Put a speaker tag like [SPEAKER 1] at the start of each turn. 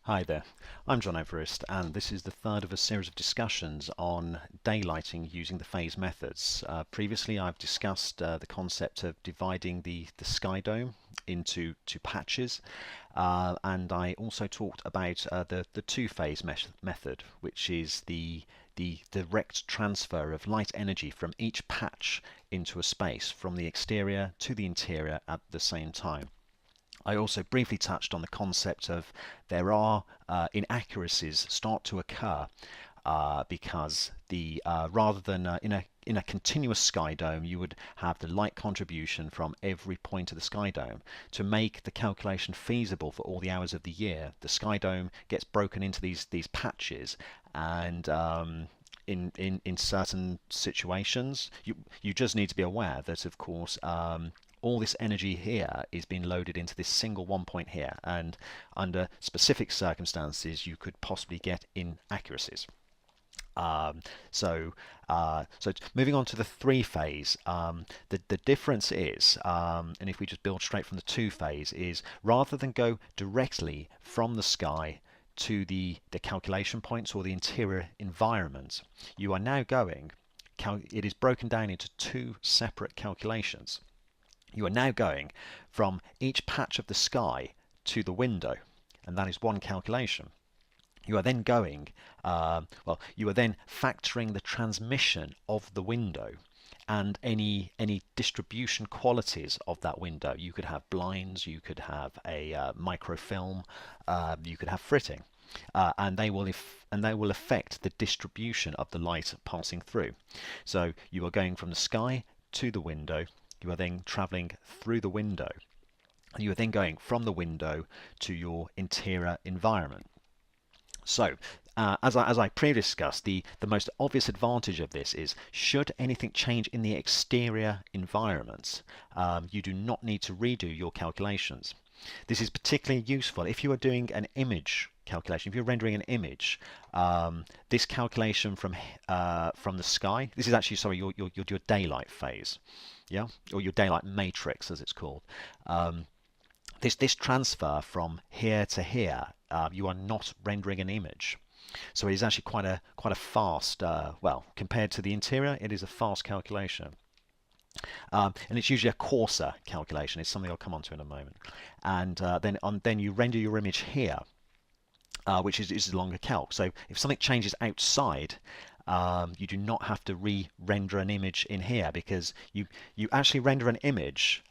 [SPEAKER 1] Hi there, I'm John Everest, and this is the third of a series of discussions on daylighting using the phase methods. Previously, I've discussed the concept of dividing the sky dome into two patches, and I also talked about the two-phase method, which is the direct transfer of light energy from each patch into a space from the exterior to the interior at the same time. I also briefly touched on the concept of there are inaccuracies start to occur because the rather than in a continuous sky dome, you would have the light contribution from every point of the sky dome. To make the calculation feasible for all the hours of the year, the sky dome gets broken into these patches, and in certain situations, you just need to be aware that, of course, all this energy here is being loaded into this single one point here, and under specific circumstances, you could possibly get inaccuracies. Um, so moving on to the three phase, the difference is, and if we just build straight from the two phase, is rather than go directly from the sky to the calculation points or the interior environment, you are now going, it is broken down into two separate calculations. You are now going from each patch of the sky to the window, and that is one calculation. You are then going, you are then factoring the transmission of the window and any distribution qualities of that window. You could have blinds, you could have a microfilm, you could have fritting, and they will affect the distribution of the light passing through. So you are going from the sky to the window. You are then traveling through the window. And you are then going from the window to your interior environment. So, as I previously discussed, the most obvious advantage of this is should anything change in the exterior environment, you do not need to redo your calculations. This is particularly useful if you are doing an image calculation. If you're rendering an image, this calculation from the sky. This is actually, sorry, your daylight phase, yeah, or your daylight matrix as it's called. This transfer from here to here, you are not rendering an image. So it is actually quite a fast, well, compared to the interior, it is a fast calculation. And it's usually a coarser calculation. It's something I'll come on to in a moment. And then you render your image here, which is a longer calc. So if something changes outside, you do not have to re-render an image in here, because you actually render an image